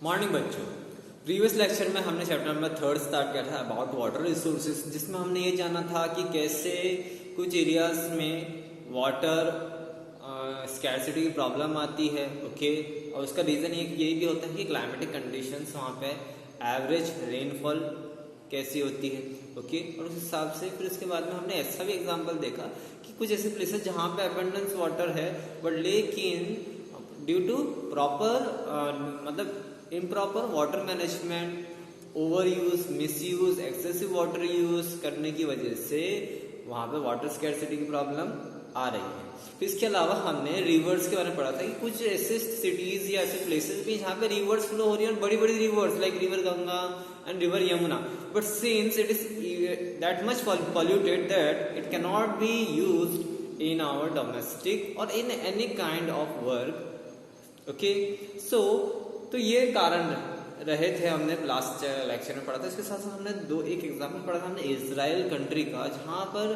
Morning बच्चों, previous lecture में हमने चैप्टर नंबर 3 स्टार्ट किया था अबाउट वाटर रिसोर्सेज, जिसमें हमने ये जाना था कि कैसे कुछ एरियाज में वाटर स्कैरसिटी की प्रॉब्लम आती है। ओके, और उसका रीज़न यही भी होता है कि क्लाइमेटिक कंडीशंस वहाँ पे एवरेज रेनफॉल कैसी होती है। ओके, और उस हिसाब से फिर उसके बाद में हमने ऐसा भी एग्जांपल देखा कि कुछ ऐसे प्लेसेस जहाँ पे अबंडेंस वाटर है बट लेकिन ड्यू टू प्रॉपर मतलब improper water management, over use, miss use, excessive water use करने की वजह से वहाँ पे वाटर स्कैरसिटी की प्रॉब्लम आ रही है। फिर इसके अलावा हमने रिवर्स के बारे में पढ़ा था कि कुछ ऐसे सिटीज या ऐसे प्लेसेस भी जहाँ पे रिवर्स फ्लो हो रही है, बड़ी बड़ी reverse like river Ganga and river Yamuna, but since it is that much polluted that it cannot be used in our domestic or in any kind of work. Okay, तो ये कारण रहे थे, हमने लास्ट लेक्चर में पढ़ा था। इसके साथ साथ हमने एक एग्जाम्पल पढ़ा था हमने इजराइल कंट्री का, जहाँ पर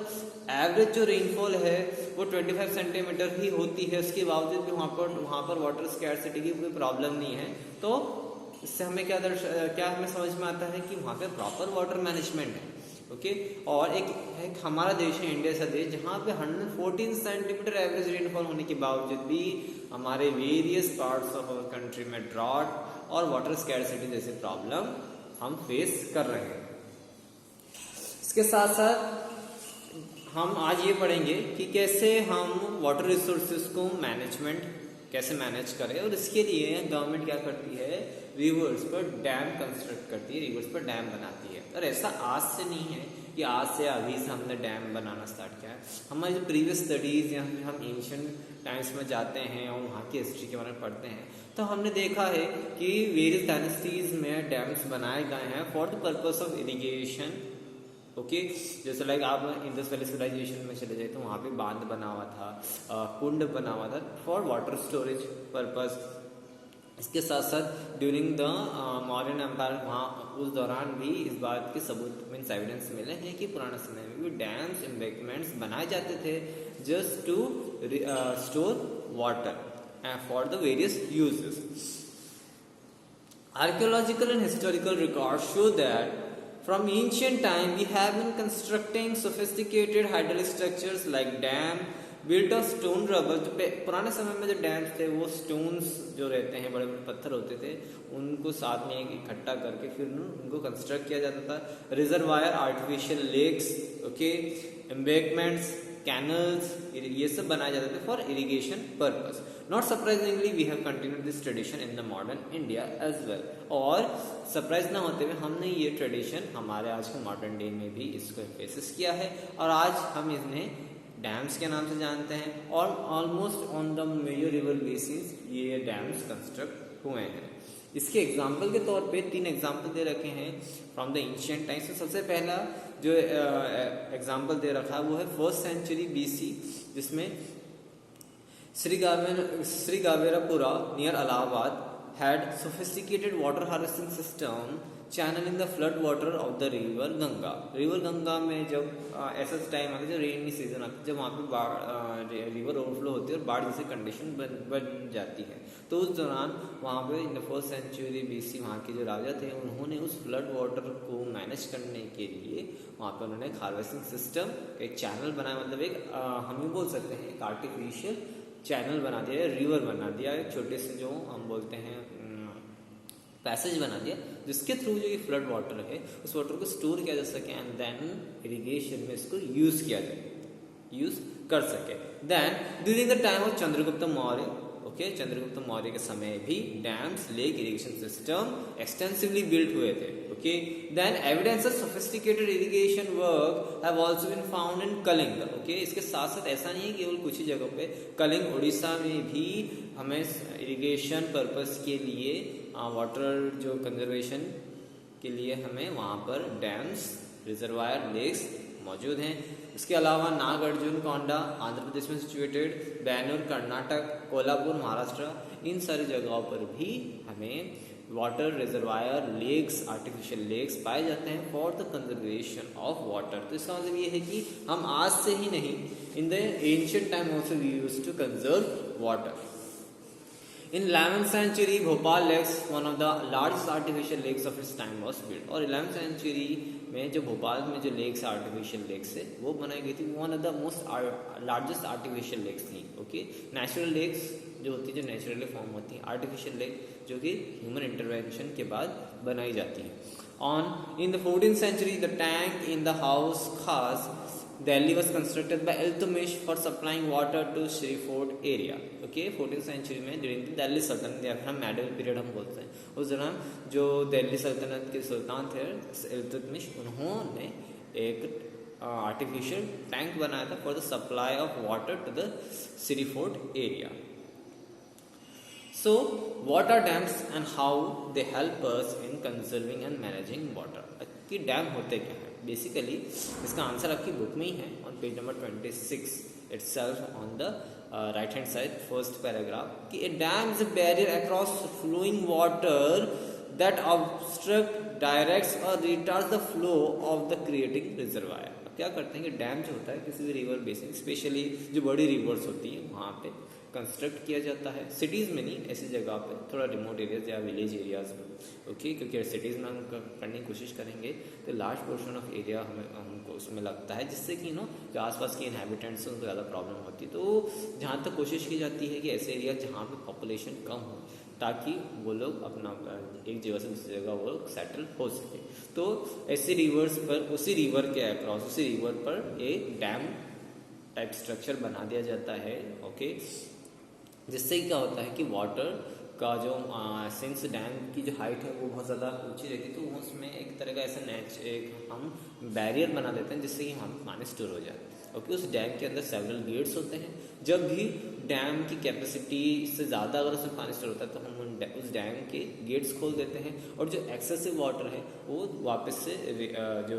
एवरेज जो रेनफॉल है वो 25 सेंटीमीटर ही होती है, उसके बावजूद भी वहाँ पर वाटर स्कैरसिटी की कोई प्रॉब्लम नहीं है। तो इससे हमें क्या हमें समझ में आता है कि वहाँ पे प्रॉपर वाटर मैनेजमेंट है। ओके, और एक हमारा देश है इंडिया सा देश, जहाँ पे 114 सेंटीमीटर एवरेज रेनफॉल होने के बावजूद भी हमारे various parts of our country में ड्रॉट और वाटर स्कैरसिटी जैसे प्रॉब्लम हम फेस कर रहे हैं। इसके साथ साथ हम आज ये पढ़ेंगे कि कैसे हम वाटर रिसोर्सेज को कैसे मैनेज करें, और इसके लिए गवर्नमेंट क्या करती है, रिवर्स पर डैम कंस्ट्रक्ट करती है, रिवर्स पर डैम बनाती है। और ऐसा आज से नहीं है कि आज से अभी से हमने डैम बनाना स्टार्ट किया है। हमारी जो प्रीवियस स्टडीज या हम एंशिएंट टाइम्स में जाते हैं और वहाँ की हिस्ट्री के बारे में पढ़ते हैं, तो हमने देखा है कि वेरियस डायनेस्टीज में डैम्स बनाए गए हैं for the purpose of irrigation. Okay, जैसे लाइक आप इंडस वैली सिविलाइजेशन में चले जाए तो वहाँ पे बांध बना हुआ था, कुंड बना हुआ था फॉर वाटर स्टोरेज पर्पस। इसके साथ साथ ड्यूरिंग द मौर्यन एम्पायर वहाँ उस दौरान भी इस बात के सबूत मीन्स एविडेंस मिले हैं कि पुराने समय में भी डैम्स एम्बैंकमेंट्स बनाए जाते थे just to store water for the various uses. Archaeological and historical records show that from ancient time we have been constructing sophisticated hydraulic structures like dam built of stone rubble। जो पुराने समय में जो dams थे वो stones जो रहते हैं, बड़े बड़े पत्थर होते थे, उनको साथ में इकट्ठा करके फिर उनको कंस्ट्रक्ट किया जाता था। Reservoir, artificial lakes, okay, embankments, canals, ये सब बनाए जाते थे for irrigation purpose. Not surprisingly we have continued this tradition in the modern India as well. और सरप्राइज ना होते हुए हमने ये ट्रेडिशन हमारे आज के मॉडर्न डे में भी इसको फेसिस किया है, और आज हम इन्हें डैम्स के नाम से जानते हैं। और almost on the major river basis ये डैम्स कंस्ट्रक्ट हुए हैं। इसके एग्जाम्पल के तौर पे 3 एग्जाम्पल दे रखे हैं फ्रॉम द एंशिएंट टाइम्स। तो सबसे पहला जो एग्जाम्पल दे रखा है वो है 1st सेंचुरी BC, जिसमें Shri Gaverapura near Allahabad had sophisticated water harvesting system channeling the flood water of the river Ganga। River Ganga में जब ऐसा टाइम आता है, जब रेनी सीजन आता है, जब वहाँ पे रिवर ओवरफ्लो होती है और बाढ़ जैसी कंडीशन बन जाती है, तो उस दौरान वहाँ पे in the 1st century BC वहाँ के जो राजा थे उन्होंने उस फ्लड वाटर को मैनेज करने के लिए वहाँ पे उन्होंने एक हार्वेस्टिंग सिस्टम, एक चैनल बनाया, मतलब एक हम बोल सकते हैं एक आर्टिफिशियल चैनल बना दिया, रिवर बना दिया, एक छोटे से जो हम बोलते हैं पैसेज बना दिया, जिसके थ्रू जो ये फ्लड वाटर है उस वाटर को स्टोर किया जा सके एंड देन इरिगेशन में इसको यूज कर सके। Then during the time of Chandragupta Maurya, okay, Chandragupta Maurya के समय भी dams, lake irrigation system extensively built हुए थे। Okay, then evidence of sophisticated irrigation work have also been found in Kalinga. Okay, इसके साथ साथ ऐसा नहीं है केवल कुछ ही जगहों पे, कलिंग उड़ीसा में भी हमें इरिगेशन पर्पस के लिए वाटर जो कंजर्वेशन के लिए हमें वहाँ पर डैम्स, रिजर्वायर, लेक्स मौजूद हैं। इसके अलावा नागार्जुन कोंडा आंध्र प्रदेश में सिचुएटेड, बैनूर कर्नाटक, कोल्हापुर महाराष्ट्र, इन सारी जगहों पर भी हमें water reservoir, lakes, artificial lakes पाए जाते हैं for the conservation of water. तो इसका मतलब ये है कि हम आज से ही नहीं, in the ancient time also we used to conserve water. In 11th century, Bhopal lakes, one of the largest artificial lakes of its time, was built. और 11th century में जो भोपाल में जो लेक्स आर्टिफिशियल लेक्स है वो बनाई गई थी. One of the most largest artificial lakes थी. ओके, नेचुरल लेक्स जो होती है, जो नेचुरली फॉर्म होती है, आर्टिफिशियल लेक जो कि ह्यूमन इंटरवेंशन के बाद बनाई जाती है. In the 14th century, the tank in the house Khas, Delhi was constructed by Iltutmish for supplying water to Shrifort area. Okay, 14th century में ड्यूरिंग द दिल्ली सल्तनत या फिर हम मेडल पीरियड हम बोलते हैं, उस दौरान जो दिल्ली सल्तनत के सुल्तान थे इल्तुतमिश, उन्होंने एक आर्टिफिशियल टैंक बनाया था for the supply of water to the Sirifort area. So, what are dams and how they help us in conserving and managing water? कि डैम होते क्या हैं? बेसिकली इसका आंसर आपकी बुक में ही है on page number 26 itself on the right hand side, first paragraph, कि a dam is a barrier across flowing water that obstruct, directs or retards the flow of the creating reservoir. क्या करते हैं कि dam जो होता है किसी भी रिवर बेसिन, स्पेशली जो बड़ी रिवर्स होती है वहाँ पे कंस्ट्रक्ट किया जाता है. सिटीज़ में नहीं, ऐसी जगह पे, थोड़ा रिमोट एरियाज या विलेज एरियाज में. ओके, क्योंकि सिटीज़ में हम करने की कोशिश करेंगे तो लार्ज पोर्शन ऑफ एरिया हमको उसमें लगता है, जिससे कि जो आसपास के इनहेबिटेंट्स हैं उनको ज़्यादा प्रॉब्लम होती है. तो जहाँ तक कोशिश की जाती है कि ऐसे एरिया जहाँ पे पॉपुलेशन कम हो, ताकि वो लोग अपना एक जगह से दूसरी जगह वो सेटल हो सके. तो ऐसे रिवर्स पर, उसी रिवर के अक्रॉस, उसी रिवर पर एक डैम टाइप स्ट्रक्चर बना दिया जाता है. ओके, जिससे क्या होता है कि वाटर का जो सिंस डैम की जो हाइट है वो बहुत ज़्यादा ऊंची रहती है, तो उसमें एक तरह का ऐसा एक हम बैरियर बना देते हैं जिससे कि हम पानी स्टोर हो जाए. ओके, उस डैम के अंदर सेवरल गेट्स होते हैं. जब भी डैम की कैपेसिटी से ज़्यादा अगर उसमें पानी स्टोर होता है तो हम उस डैम के गेट्स खोल देते हैं और जो एक्सेसिव वाटर है वो वापस से जो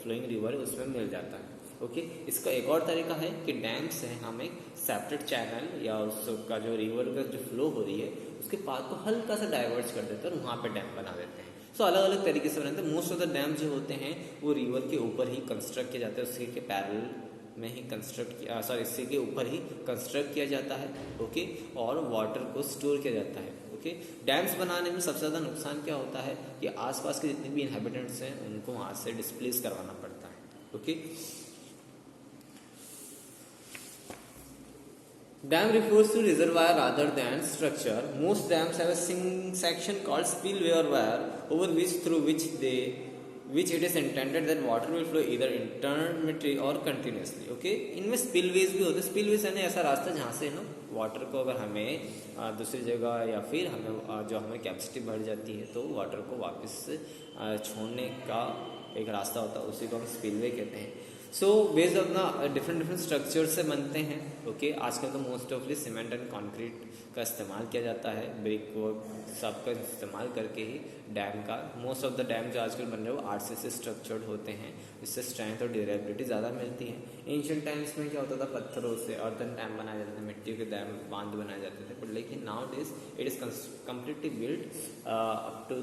फ्लोइंग रिवर है उसमें मिल जाता है. ओके, इसका एक और तरीका है कि डैम से हम एक सेपरेट चैनल या उसका जो रिवर का जो फ्लो हो रही है उसके पाथ को हल्का सा डाइवर्ट कर देते हैं और वहाँ पे डैम बना देते हैं. सो अलग अलग तरीके से बनाते हैं. मोस्ट ऑफ द डैम जो होते हैं वो रिवर के ऊपर ही कंस्ट्रक्ट किए जाते हैं, उसके के पैरेलल में ही इसी के ऊपर ही कंस्ट्रक्ट किया जाता है. ओके, और वाटर को स्टोर किया जाता है. ओके, डैम्स बनाने में सबसे ज़्यादा नुकसान क्या होता है कि आसपास के जितने भी इनहेबिटेंट्स हैं उनको वहाँ से डिस्प्लेस करवाना पड़ता है. Okay, dam refers to reservoir rather than structure. Most dams have a section called spillway or weir over which it is intended that water will flow either intermittently or continuously. Okay, इनमें spillways भी होते हैं. spillways यानी ऐसा रास्ता जहाँ से water को अगर हमें दूसरी जगह या फिर हमें जो हमें कैपेसिटी बढ़ जाती है तो वाटर को वापस छोड़ने का एक रास्ता होता है, उसी को हम स्पिलवे कहते हैं. सो बेस्ड अपना डिफरेंट स्ट्रक्चर से बनते हैं. ओके, आजकल तो मोस्ट ऑफली सीमेंट एंड कंक्रीट का इस्तेमाल किया जाता है, ब्रिक वर्क सबका इस्तेमाल करके ही डैम का मोस्ट ऑफ द डैम जो आजकल बन रहे हैं वो आरसीसी से स्ट्रक्चर्ड होते हैं, इससे स्ट्रेंथ और ड्यूरेबिलिटी ज़्यादा मिलती है. एंशिएंट टाइम्स में क्या होता था, पत्थरों से अर्दन डैम बनाए जाते थे, मिट्टी के डैम बांध बनाए जाते थे. बट लेकिन nowadays it is completely build up to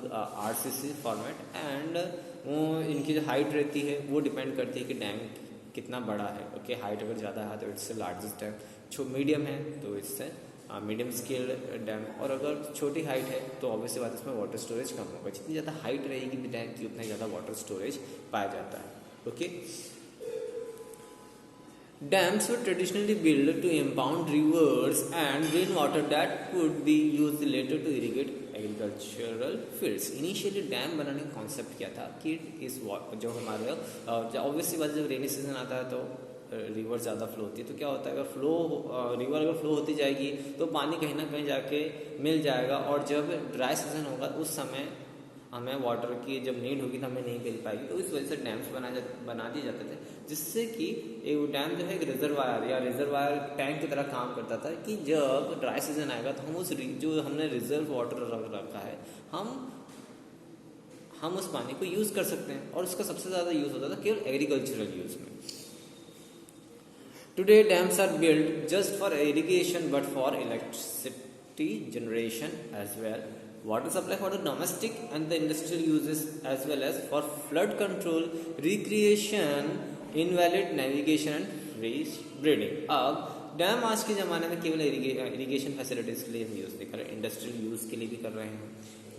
RCC format and वो इनकी जो हाइट रहती है वो डिपेंड करती है कि डैम कितना बड़ा है. ओके, हाइट अगर ज़्यादा है तो इट्स लार्जेस्ट डैम, जो मीडियम है तो इससे मीडियम स्केल डैम, और अगर छोटी हाइट है तो ऑब्वियसली बात इसमें वाटर स्टोरेज कम होगा. जितनी ज़्यादा हाइट रहेगी डैम की उतना ज़्यादा वाटर स्टोरेज पाया जाता है. Okay, dams were traditionally built to impound rivers and rainwater that could be used later to irrigate agricultural fields. Initially dam बनाने का कॉन्सेप्ट क्या था कि इस जो हमारे ऑब्वियसली बात जब रेनी सीजन आता है तो रिवर ज़्यादा फ्लो होती है, तो क्या होता है अगर रिवर अगर फ्लो होती जाएगी तो पानी कहीं ना कहीं जाके मिल जाएगा, और जब ड्राई सीजन होगा उस समय हमें वाटर की जब नीड होगी तो हमें नहीं मिल पाएगी. तो इस वजह से डैम्स बना दिए जाते थे, जिससे कि एक डैम जो है एक रिजर्वायर या रिजर्वायर टैंक की तरह काम करता था कि जब ड्राई सीजन आएगा तो हम उस जो हमने रिजर्व वाटर रखा है हम उस पानी को यूज़ कर सकते हैं. और उसका सबसे ज़्यादा यूज़ होता था केवल एग्रीकल्चरल यूज़ में. Today dams are build just for irrigation but for electricity generation as well, water supply for the domestic and the industrial uses as well as for flood control, recreation, invalid navigation and fish breeding. अब dam आज के ज़माने में केवल irrigation facilities के लिए हम use नहीं कर रहे, इंडस्ट्रियल यूज़ के लिए भी कर रहे हैं,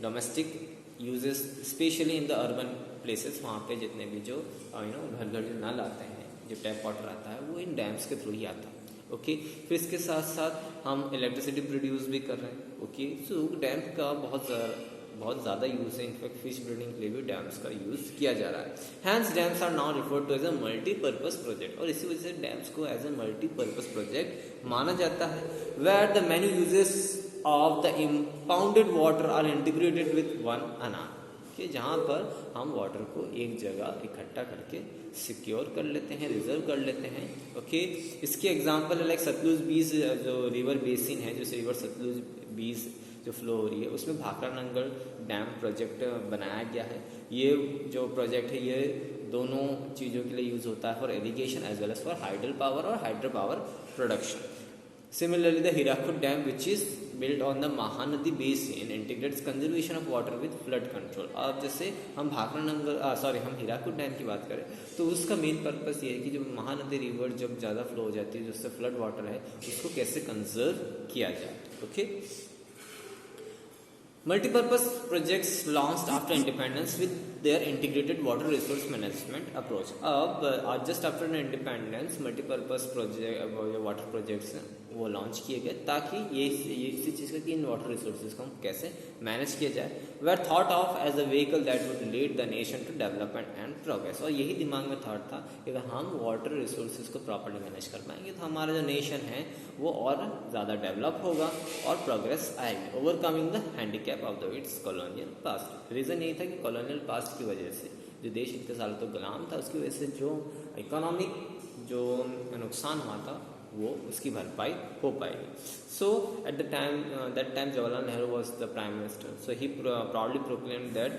domestic uses specially in the urban places, वहाँ पे जितने भी जो घर घर जो नल आते हैं, जो टैप वाटर आता है वो इन डैम्स के थ्रू ही आता है। ओके, फिर इसके साथ साथ हम इलेक्ट्रिसिटी प्रोड्यूस भी कर रहे हैं। ओके, सो डैम का बहुत ज़्यादा यूज़ है, इनफैक्ट फिश ब्रीडिंग के लिए भी डैम्स का यूज़ किया जा रहा है। Hence dams are now referred to as a multipurpose project, और इसी वजह से डैम्स को एज अ मल्टीपर्पज प्रोजेक्ट माना जाता है, where the many uses of the impounded water are integrated with one another, कि जहाँ पर हम वाटर को एक जगह इकट्ठा करके सिक्योर कर लेते हैं, रिजर्व कर लेते हैं। ओके, इसके एग्जांपल है लाइक सतलुज बीस, जो रिवर बेसिन है, जो रिवर सतलुज बीस जो फ्लो हो रही है, उसमें भाखड़ा नंगल डैम प्रोजेक्ट बनाया गया है। ये जो प्रोजेक्ट है ये दोनों चीज़ों के लिए यूज़ होता है, for irrigation as well as for hydel power और hydro power production. Similarly, the Hirakud Dam, which is built on the Mahanadi basin, integrates conservation of water with flood control. अब जैसे हम हम हीराकुद डैम की बात करें तो उसका मेन पर्पस ये है कि जो महानदी रिवर जब ज़्यादा फ्लो हो जाती है, जिससे फ्लड वाटर है, उसको कैसे कंजर्व किया जाए। Okay, multipurpose projects launched after independence with their integrated water resource management approach. अब just after independence multipurpose project, water projects वो लॉन्च किए गए ताकि ये इसी चीज़ का कि इन वाटर रिसोर्सेज को हम कैसे मैनेज किया जाए, were thought of as a vehicle that would lead the nation to development and progress. और यही दिमाग में थॉट था कि अगर हम वाटर रिसोर्सेज को प्रॉपर्ली मैनेज कर पाएंगे तो हमारा जो नेशन है वो और ज़्यादा डेवलप होगा और प्रोग्रेस आएगी, overcoming the handicap of the it's colonial past. Reason यही था कि कॉलोनियल पास्ट की वजह से जो देश इतने सालों तक गुलाम था, उसकी वजह से जो इकोनॉमिक जो नुकसान हुआ था वो उसकी भरपाई हो पाएगी। So at the time that time Jawaharlal Nehru was the prime minister, so he proudly proclaimed that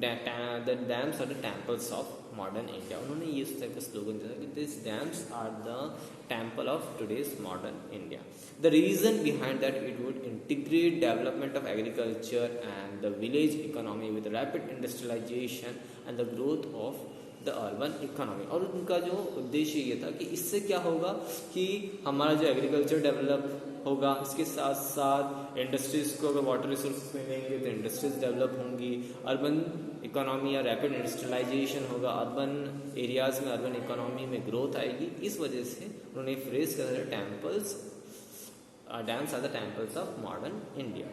dams are the temples of modern India. उन्होंने ये उस टाइप का स्लोगन दिया कि this dams are the temple of today's modern India. The reason behind that it would integrate development of agriculture and the village economy with rapid industrialisation and the growth of the urban economy. और उनका जो उद्देश्य ये था कि इससे क्या होगा कि हमारा जो एग्रीकल्चर डेवलप होगा, इसके साथ साथ इंडस्ट्रीज को अगर वाटर रिसोर्स मिलेंगे तो इंडस्ट्रीज डेवलप होंगी, अर्बन इकोनॉमी या रैपिड इंडस्ट्रियलाइजेशन होगा, अर्बन एरियाज में अर्बन इकोनॉमी में ग्रोथ आएगी। इस वजह से उन्होंने फ्रेज कर दिया temples, dams are the temples of modern India.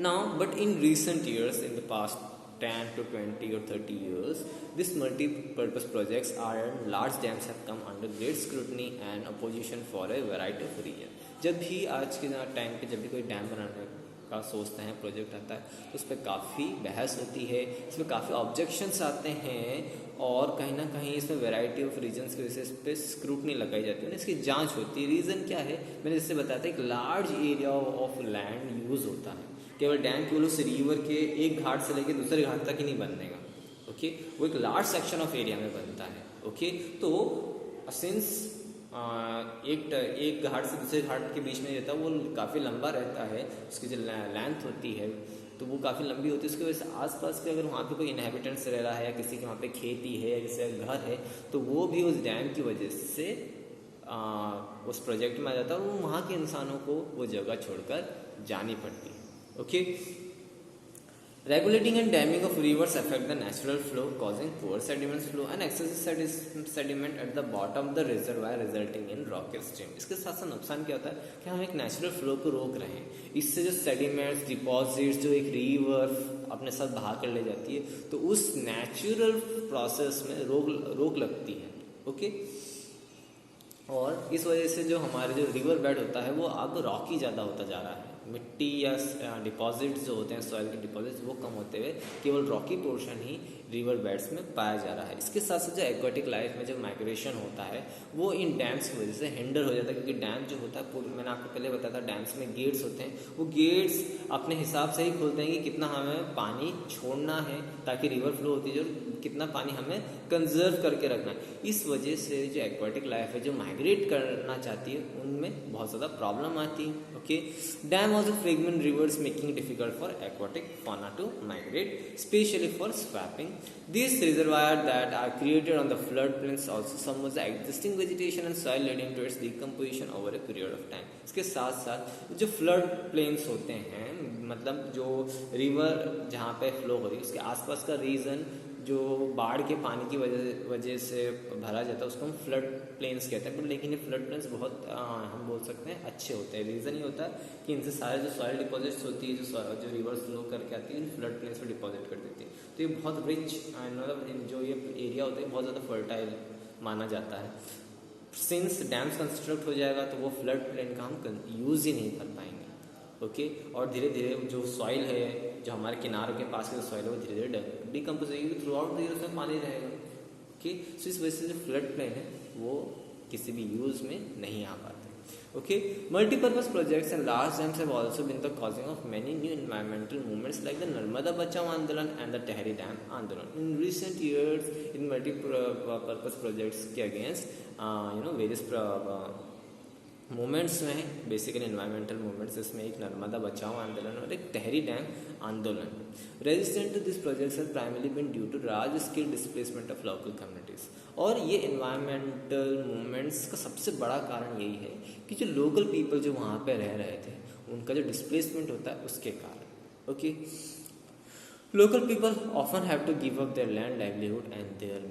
Now but in recent years, in the past 10 to 20 or 30 years, these multi-purpose projects and large dams have come under great scrutiny and opposition for a variety of reasons. जब भी आज के time पे जब भी कोई dam बनाने का सोचते हैं, प्रोजेक्ट आता है, तो उस पर काफ़ी बहस होती है, इसमें काफ़ी ऑब्जेक्शंस आते हैं और कहीं ना कहीं इसमें वैरायटी ऑफ रीजन्स की वजह से इस पर स्क्रूटनी लगाई जाती है, इसकी जांच होती है। रीज़न क्या है, मैंने जैसे बताया था, एक large area of land use होता है। केवल डैम केवल उस रिवर के एक घाट से लेकर दूसरे घाट तक ही नहीं बनेगा। ओके, वो एक लार्ज सेक्शन ऑफ एरिया में बनता है। ओके, तो सिंस एक घाट से दूसरे घाट के बीच में रहता है, वो काफ़ी लंबा रहता है, उसकी जो लेंथ होती है तो वो काफ़ी लंबी होती है। उसकी वजह से आसपास के अगर वहाँ पे कोई इनहेबिटेंट्स रह रहा है या किसी के वहाँ पे खेती है या किसी का घर है, तो वो भी उस डैम की वजह से उस प्रोजेक्ट में आ जाता है, वो वहाँ के इंसानों को वो जगह छोड़कर जानी पड़ती है। Okay, regulating and damming of rivers affect the natural flow, causing poor sediment flow and excessive sediment at the bottom of the reservoir, resulting in rocky stream. इसके साथ साथ नुकसान क्या होता है कि हम एक नेचुरल फ्लो को रोक रहे हैं। इससे जो सेडिमेंट्स, डिपॉजिट्स जो एक रिवर अपने साथ बहा कर ले जाती है, तो उस नेचुरल प्रोसेस में रोक लगती है। ओके, और इस वजह से जो हमारे जो रिवर बेड होता है वो अब रॉकी ज़्यादा होता जा रहा है। मिट्टी या डिपॉजिट्स जो होते हैं, सॉइल के डिपॉजिट्स, वो कम होते हुए केवल रॉकी पोर्शन ही रिवर बेड्स में पाया जा रहा है। इसके साथ साथ जो एक्वाटिक लाइफ में जो माइग्रेशन होता है वो इन डैम्स की वजह से हिंडर हो जाता है, क्योंकि डैम जो होता है, मैंने आपको पहले बताया था, डैम्स में गेट्स होते हैं, वो गेट्स अपने हिसाब से ही खोलते हैं कि कितना हमें पानी छोड़ना है ताकि रिवर फ्लो होती है, जो कितना पानी हमें कंजर्व करके रखना है। इस वजह से जो एक्वाटिक लाइफ है, जो माइग्रेट करना चाहती है उनमें बहुत ज़्यादा प्रॉब्लम आती है। Okay, dam also fragment reverse making difficult for aquatic fauna to migrate, especially for swamping. These reservoirs that are created on the floodplains also submerge the existing vegetation and soil, leading to its decomposition over a period of time. इसके साथ साथ जो flood plains होते हैं, मतलब जो river जहाँ पे फ्लो हो रही है उसके आसपास का रीजन जो बाढ़ के पानी की वजह से भरा जाता है उसको हम फ्लड प्लेन्स कहते हैं। पर लेकिन ये फ्लड प्लेन्स बहुत हम बोल सकते हैं अच्छे होते हैं। रीज़न ये होता है कि इनसे सारे जो सॉइल डिपॉजिट्स होती है, जो रिवर फ्लो करके आती है, इन फ्लड प्लेन्स में डिपॉजिट कर देती है। तो ये बहुत रिच, मतलब जो ये एरिया होता है बहुत ज़्यादा फर्टाइल माना जाता है। सिंस डैम्स कंस्ट्रक्ट हो जाएगा तो वो फ्लड प्लेन का हम यूज़ ही नहीं कर पाएंगे। ओके, और धीरे धीरे जो सॉइल है, जो हमारे किनारों के पास की सॉइल है, वो धीरे धीरे डिकम्पोज होगी, थ्रू आउट द ईयर उसमें पानी रहेगा। ओके, सो इस वजह से जो फ्लड प्लेन है वो किसी भी यूज में नहीं आ पाते। Okay, multipurpose projects and large dams have also been the causing of many new environmental movements like the Narmada Bachao Andolan and the Tehri dam Andolan. In recent years in multipurpose projects के अगेंस्ट वेरियस मूवमेंट्स में है, basically environmental movements. इसमें एक नर्मदा बचाओ आंदोलन और एक Tehri dam Andolan. Resistant to this projects has primarily been due to large scale displacement of local communities. और ये environmental movements का सबसे बड़ा कारण यही है कि जो लोकल पीपल जो वहाँ पे रह रहे थे उनका जो डिस्प्लेसमेंट होता है उसके कारण। Okay, local people often have to give up their land, livelihood and their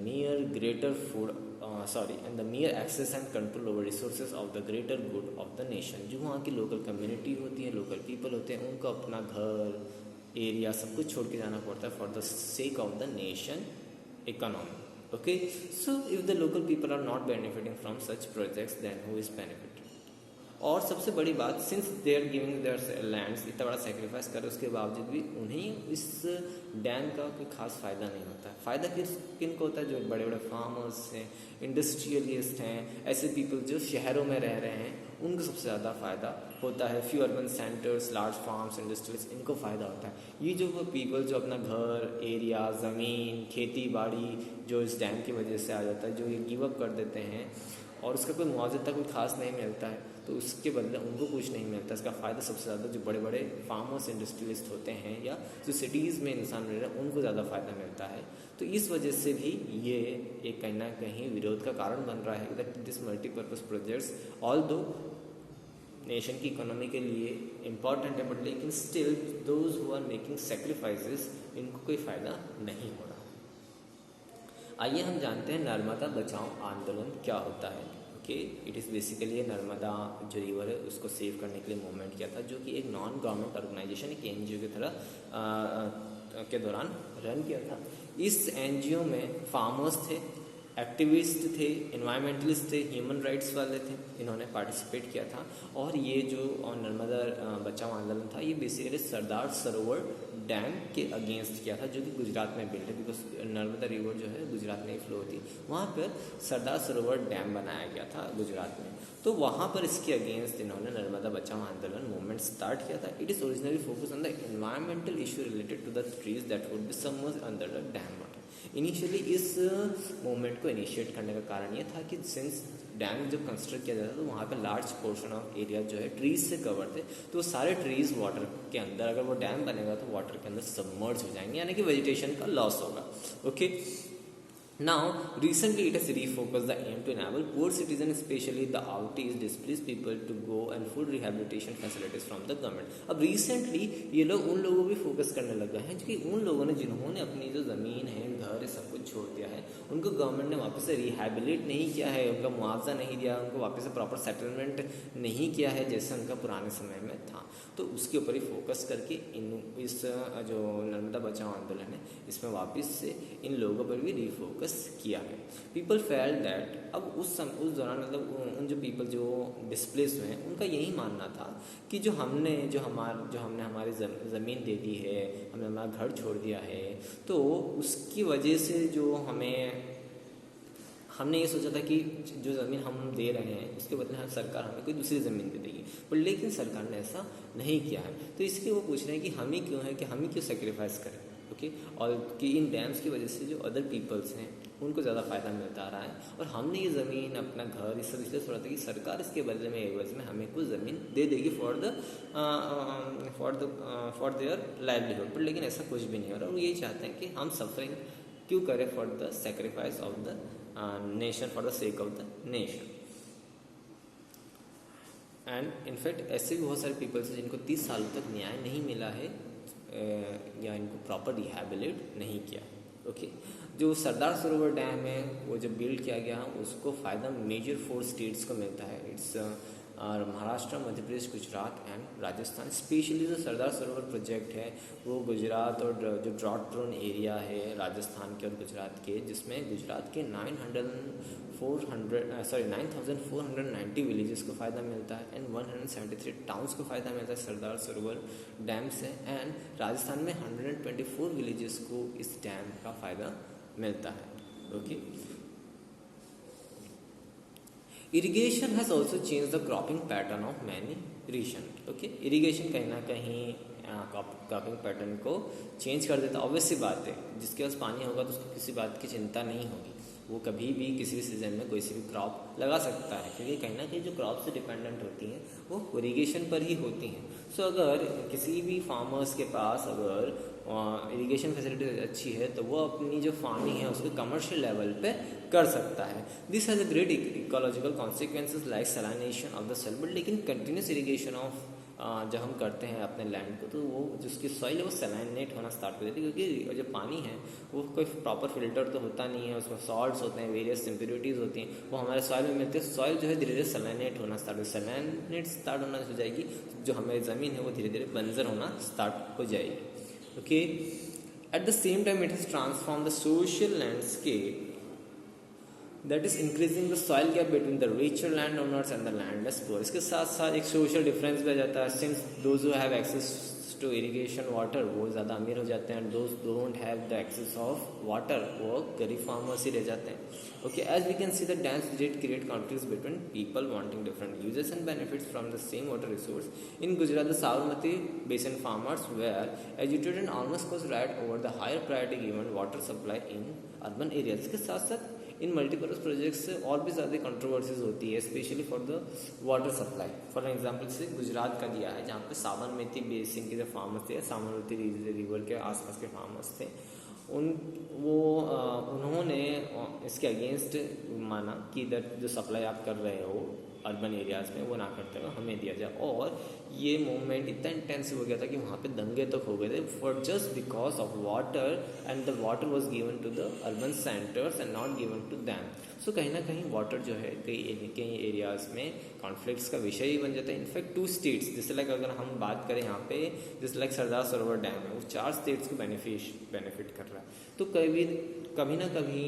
and the mere access and control over resources of the greater good of the nation। जो वहाँ की लोकल कम्युनिटी होती है, local people होते हैं, उनको अपना घर, एरिया सब कुछ छोड़ के जाना पड़ता है for the sake of the nation economy. Okay, so if the local people are not benefiting from such projects then who is benefiting. और सबसे बड़ी बात, since they are giving their lands, इतना बड़ा सेक्रीफाइस कर उसके बावजूद भी उन्हें इस डैम का कोई खास फ़ायदा नहीं होता है। फ़ायदा किन को होता है? जो बड़े बड़े फार्मर्स हैं, इंडस्ट्रियलिस्ट हैं, ऐसे पीपल जो शहरों में रह रहे हैं, उनको सबसे ज़्यादा फ़ायदा होता है। Few urban centres, large farms, industries, इनको फ़ायदा होता है। ये जो पीपल जो अपना घर, एरिया, ज़मीन, खेती बाड़ी जो इस डैम की वजह से आ जाता है, जो ये गिव अप कर देते हैं और उसका कोई मुआवजा कोई खास नहीं मिलता है, तो उसके बदले उनको कुछ नहीं मिलता। इसका फ़ायदा सबसे ज़्यादा जो बड़े बड़े फार्मर्स, इंडस्ट्रियलिस्ट होते हैं या जो सिटीज़ में इंसान रह रहे हैं उनको ज़्यादा फ़ायदा मिलता है। तो इस वजह से भी ये एक कहीं ना कहीं विरोध का कारण बन रहा है that this multipurpose projects although nation की इकोनॉमी के लिए इम्पॉर्टेंट है, बट लेकिन still those who are making sacrifices, इनको कोई फ़ायदा नहीं हो रहा। आइए हम जानते हैं नर्मदा बचाओ आंदोलन क्या होता है। Okay, it is basically Narmada जो रिवर है उसको सेव करने के लिए मूवमेंट किया था, जो कि एक नॉन गवर्नमेंट ऑर्गेनाइजेशन, एक एनजीओ की तरह के दौरान रन किया था। इस एनजीओ में फार्मर्स थे, एक्टिविस्ट थे, एनवायरमेंटलिस्ट थे, ह्यूमन राइट्स वाले थे, इन्होंने पार्टिसिपेट किया था। और ये जो नर्मदा बचाओ आंदोलन था, ये बेसिकली सरदार सरोवर डैम के अगेंस्ट किया था, जो कि गुजरात में बिल्ड है, बिकॉज नर्मदा रिवर जो है गुजरात में ही फ्लो होती है। वहाँ पर सरदार सरोवर डैम बनाया गया था गुजरात में, तो वहाँ पर इसके अगेंस्ट इन्होंने नर्मदा बचाओ आंदोलन मूवमेंट स्टार्ट किया था। It is originally focus on the environmental issue related to the trees that would be submerged under the dam water. Initially इस मूवमेंट को इनिशिएट करने का कारण ये था कि सिंस डैम जब कंस्ट्रक्ट किया जाता था तो वहाँ पे लार्ज पोर्शन ऑफ एरिया जो है ट्रीज से कवर थे, तो सारे ट्रीज वाटर के अंदर, अगर वो डैम बनेगा तो वाटर के अंदर सबमर्ज हो जाएंगे, यानी कि वेजिटेशन का लॉस होगा। Okay, now recently it has refocused the aim to enable poor citizens, especially the outies, displaced people to go and full rehabilitation facilities from the government। अब recently ये लोग उन लोगों भी फोकस करने लगे हैं कि उन लोगों ने जिन्होंने अपनी जो ज़मीन है, घर है, सब कुछ छोड़ दिया है, उनको गवर्नमेंट ने वापस से रिहैबिलिट नहीं किया है, उनका मुआवजा नहीं दिया, उनको वापस से प्रॉपर सेटलमेंट नहीं किया है जैसे उनका पुराने समय में था। तो उसके ऊपर ही फोकस करके इस जो नर्मदा बचाओ आंदोलन है इसमें वापस से इन लोगों पर भी रिफोकस किया है। पीपल फेल्ट दैट, अब उस दौरान मतलब उन जो पीपल जो डिस्प्लेस हुए हैं उनका यही मानना था कि जो हमने हमारी ज़मीन दे दी है, हमने हमारा घर छोड़ दिया है, तो उसकी वजह से जो हमने ये सोचा था कि जो ज़मीन हम दे रहे हैं उसके बदले सरकार हमें कोई दूसरी ज़मीन दे देगी, पर लेकिन सरकार ने ऐसा नहीं किया है। तो इसलिए वो पूछ रहे हैं कि हम ही क्यों है कि हम ही क्यों सेक्रीफाइस करें। ओके, और कि इन डैम्स की वजह से जो अदर पीपल्स हैं उनको ज़्यादा फ़ायदा मिलता आ रहा है। और हमने ये ज़मीन अपना घर ये सब इसलिए छोड़ा था कि सरकार इसके बदले में एवज में हमें कुछ ज़मीन दे देगी फॉर देयर लाइवलीहुड, पर लेकिन ऐसा कुछ भी नहीं हो रहा। और यही चाहते हैं कि हम सफरिंग क्यों करें for the sacrifice of the nation, for the sake of the nation. And in fact ऐसे भी बहुत सारे पीपल्स हैं जिनको 30 सालों तक न्याय नहीं मिला है या इनको प्रॉपर रिहैबिलिट नहीं किया। ओके, जो सरदार सरोवर डैम है वो जब बिल्ड किया गया उसको फ़ायदा मेजर 4 स्टेट्स को मिलता है। It's Maharashtra, Madhya Pradesh, Gujarat and Rajasthan. Specially जो सरदार सरोवर प्रोजेक्ट है वो गुजरात और जो ड्रॉट प्रोन एरिया है राजस्थान के और गुजरात के, जिसमें गुजरात के 9,490 विलेजेस को फ़ायदा मिलता है एंड 173 टाउन्स को फ़ायदा मिलता है सरदार सरोवर डैम से। एंड राजस्थान में 124 विलेजेस को इस डैम का फ़ायदा मिलता है। Okay, irrigation has also change the cropping pattern of many region. Okay, irrigation कहीं ना कहीं क्रॉपिंग पैटर्न को चेंज कर देता। ऑब्वियस सी बात है, जिसके पास पानी होगा तो उसको किसी बात की चिंता नहीं होगी, वो कभी भी किसी भी सीज़न में कोई सी भी क्रॉप लगा सकता है, क्योंकि कहीं ना कहीं जो क्रॉप से डिपेंडेंट होती हैं वो इरिगेशन पर ही होती हैं। सो अगर किसी भी फार्मर्स के पास अगर इरिगेशन फैसिलिटी अच्छी है तो वो अपनी जो फार्मिंग है उसको कमर्शियल लेवल पे कर सकता है। This has a great ecological consequences like salination of the soil, but लेकिन कंटिन्यूस इरिगेशन ऑफ जब हम करते हैं अपने लैंड को तो वो जिसकी सॉइल है वो सैलिनेट होना स्टार्ट कर देती है, क्योंकि जो पानी है वो कोई प्रॉपर फिल्टर तो होता नहीं है, उसमें सॉल्ट्स होते हैं, वेरियस इम्प्योरिटीज़ होती हैं, वो हमारे सॉइल में मिलते हैं। सॉइल जो है धीरे धीरे सैलिनेट होना स्टार्ट होना हो जाएगी, जो हमारी ज़मीन है वो धीरे धीरे बंजर होना स्टार्ट हो जाएगी। Okay, at the same time it has transform the social landscape, that is increasing the soil gap between the richer land owners and the landless poor. इसके साथ साथ एक सोशल डिफरेंस भी आ जाता है, since those who have access to irrigation water वो ज़्यादा अमीर हो जाते हैं, those don't have the access of water वो गरीब फार्मर्स ही रह जाते हैं। Okay, as we can see the dams did create conflicts between people wanting different uses and benefits from the same water resource. In Gujarat the Sabarmati basin farmers were educated and almost cause right over the higher priority given water supply in urban areas. इसके साथ साथ इन multipurpose projects से और भी ज़्यादा controversies होती है, specially for the water supply. For example से गुजरात का दिया है, जहाँ पे साबरमती बेसिन के जो फार्मर्स थे, साबरमती रिवर के आसपास के फार्मर्स थे, उन्होंने इसके अगेंस्ट माना कि जो सप्लाई आप कर रहे हो अर्बन एरियाज़ में वो ना करते हुए हमें दिया जाए। और ये मूवमेंट इतना इंटेंसिव हो गया था कि वहाँ पे दंगे तक हो गए थे for just because of water, and the water was given to the urban centres and not given to them. So कहीं ना कहीं वाटर जो है कई एरियाज़ में कॉन्फ्लिक्ट्स का विषय ही बन जाता है। इनफैक्ट 2 स्टेट्स, जैसे लाइक अगर हम बात करें यहाँ पे, जैसे लाइक सरदार सरोवर डैम है वो 4 स्टेट्स को बेनिफिट कर रहा है। तो कभी ना कभी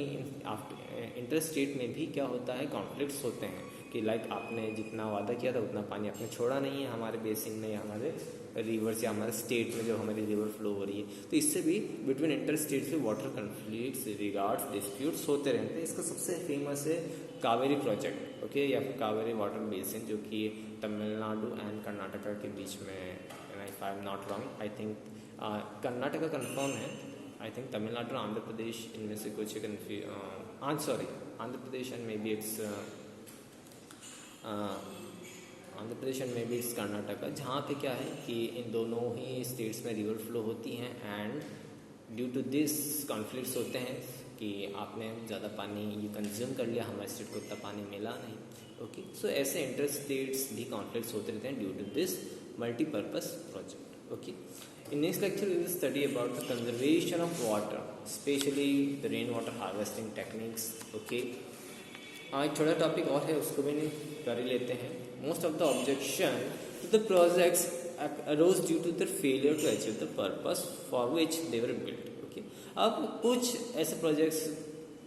इंटर स्टेट में भी क्या होता है, कॉन्फ्लिक्ट्स होते हैं कि लाइक आपने जितना वादा किया था उतना पानी आपने छोड़ा नहीं है हमारे बेसिन में या हमारे रिवर्स या हमारे स्टेट में जो हमारी रिवर फ्लो हो रही है। तो इससे भी बिटवीन इंटर स्टेट्स में वाटर कन्फ्लिक्ट्स, रिगार्ड्स, डिस्प्यूट्स होते रहते हैं। इसका सबसे फेमस है कावेरी प्रोजेक्ट, ओके, या फिर कावेरी वाटर बेसिन, जो कि तमिलनाडु एंड कर्नाटका के बीच में, if I am not wrong, I think Karnataka confirm है, आई थिंक तमिलनाडु आंध्र प्रदेश इनमें से कुछ Andhra Pradesh and may be it's Andhra Pradesh and may be it's Karnataka, जहाँ पे क्या है कि इन दोनों ही स्टेट्स में रिवर फ्लो होती हैं and due to this conflicts होते हैं कि आपने ज़्यादा पानी ये कंज्यूम कर लिया, हमारे स्टेट को उतना पानी मिला नहीं। ओके, सो ऐसे इंटर स्टेट्स भी कॉन्फ्लिक्ट्स होते रहते हैं due to this multipurpose project. Okay, in next lecture we will study about the conservation of water, especially the rainwater harvesting techniques. Okay, एक छोटा टॉपिक और है उसको भी कर ही लेते हैं। Most of the objection to the projects arose due to their failure to achieve the purpose for which they were built. Okay, अब कुछ ऐसे प्रोजेक्ट्स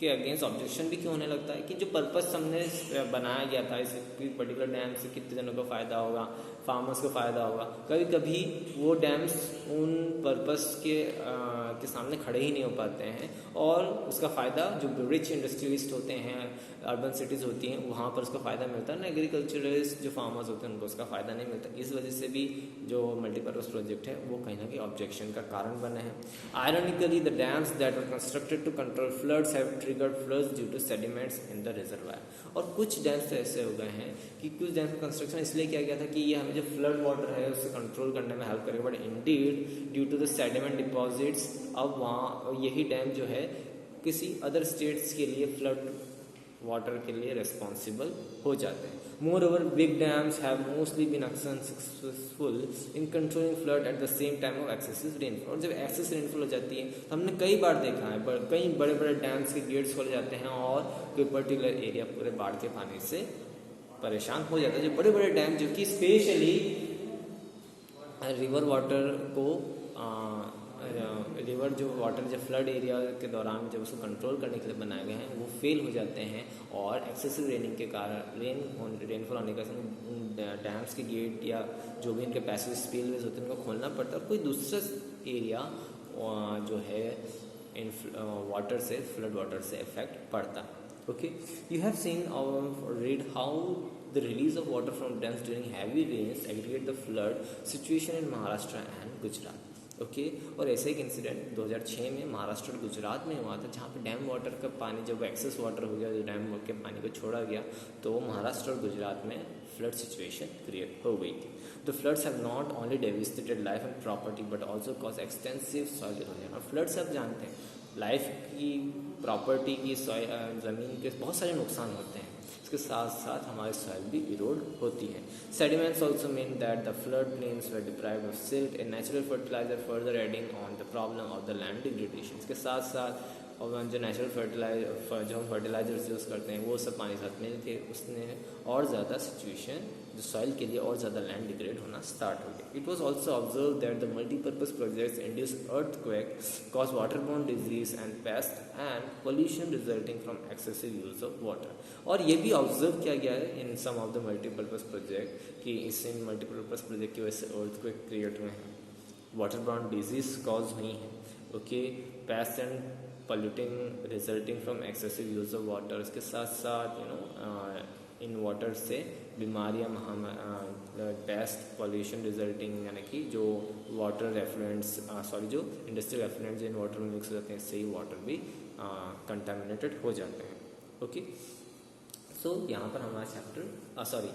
के अगेंस्ट ऑब्जेक्शन भी क्यों होने लगता है कि जो पर्पस हमने बनाया गया था इस पर्टिकुलर डैम से कितने जनों को फ़ायदा होगा, फार्मर्स को फ़ायदा होगा, कभी कभी वो डैम्स उन पर्पस के सामने खड़े ही नहीं हो पाते हैं और उसका फ़ायदा जो रिच इंडस्ट्रियलिस्ट होते हैं, अर्बन सिटीज़ होती हैं, वहाँ पर उसका फ़ायदा मिलता है ना, एग्रीकल्चरलिस्ट जो फार्मर्स होते हैं उनको उसका फ़ायदा नहीं मिलता। इस वजह से भी जो मल्टीपर्पज़ प्रोजेक्ट है वो कहीं ना कहीं ऑब्जेक्शन का कारण बने हैं। Ironically the dams that were constructed to control floods have triggered floods due to sediments in the reservoir. और कुछ डैम्स तो ऐसे हो गए हैं कि कुछ डैम्स का कंस्ट्रक्शन इसलिए किया गया था कि ये हमें जो फ्लड वाटर है उसे कंट्रोल करने में हेल्प करेगा, but indeed due to the sediment deposits अब वहाँ यही डैम जो है किसी अदर स्टेट्स के लिए फ्लड वाटर के लिए रिस्पॉन्सिबल हो जाते हैं। Moreover big dams have mostly been successful in controlling flood at the same time of excessive rainfall. और जब एक्सेस रेनफॉल हो जाती है तो हमने कई बार देखा है कई बड़े बड़े डैम्स के गेट्स खोले जाते हैं और कोई पर्टिकुलर एरिया पूरे बाढ़ के पानी से परेशान हो जाता है। जो बड़े बड़े डैम जो कि स्पेशली रिवर वाटर को रिवर जो वाटर जब फ्लड एरिया के दौरान जब उसको कंट्रोल करने के लिए बनाए गए हैं वो फेल हो जाते हैं और एक्सेसिव रेनिंग के कारण रेनफॉल होने का डैम्स के गेट या जो भी इनके पैसेज स्पिलवेज होते हैं उनको खोलना पड़ता है और कोई दूसरा एरिया जो है इन वाटर से फ्लड वाटर से इफेक्ट पड़ता है। ओके, यू हैव सीन और read how the release of water from dams during heavy rains aggravate the flood situation in Maharashtra and Gujarat. Okay और ऐसे एक इंसिडेंट 2006 में महाराष्ट्र और गुजरात में हुआ था जहाँ पे डैम वाटर का पानी जब एक्सेस वाटर हो गया, डैम के पानी को छोड़ा गया तो महाराष्ट्र और गुजरात में फ्लड सिचुएशन क्रिएट हो गई थी। The floods have not only devastated life and property but also cause extensive soil erosion. और फ्लड्स आप जानते हैं लाइफ की, प्रॉपर्टी की, ज़मीन के बहुत सारे नुकसान होते हैं, इसके साथ साथ हमारी सॉइल भी इरोड होती है। Sediments also mean that the flood plains were deprived of silt a natural fertiliser further adding on the problem of the land degradation. इसके साथ साथ और जो नेचुरल फर्टिलाइजर जो हम फर्टिलाइजर्स यूज़ करते हैं वो सब पानी साथ मिल के उसने और ज़्यादा सिचुएशन जो सॉइल के लिए और ज़्यादा लैंड डिग्रेड होना स्टार्ट हो गया। It was also observe that the multipurpose projects induce earthquake, cause waterborne disease and paste and pollution resulting from excessive use of water. और ये भी ऑब्जर्व किया गया है इन सम ऑफ द मल्टीपर्पज़ प्रोजेक्ट कि इससे मल्टीपर्पज़ प्रोजेक्ट की वजह से अर्थक्वेक क्रिएट हुए हैं, वाटरबोर्न डिजीज कॉज हुई हैं, okay, paste and polluting resulting from excessive use of water. इसके साथ साथ इन वाटर से बीमारियाँ, पेस्ट, पॉल्यूशन रिजल्टिंग यानी कि जो वाटर एफ्लुएंट्स जो इंडस्ट्रियल एफ्लुएंट्स इन वाटर में मिक्स हो जाते हैं इससे ही वाटर भी कंटामिनेटेड हो जाते हैं। ओके, सो यहाँ पर हमारा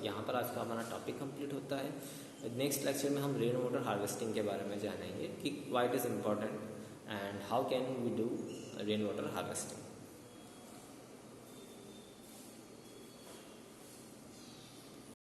यहाँ पर आज का हमारा टॉपिक कंप्लीट होता है। नेक्स्ट लेक्चर में हम रेन वाटर हार्वेस्टिंग के बारे में जानेंगे कि why it is important and how can we do rain water harvesting.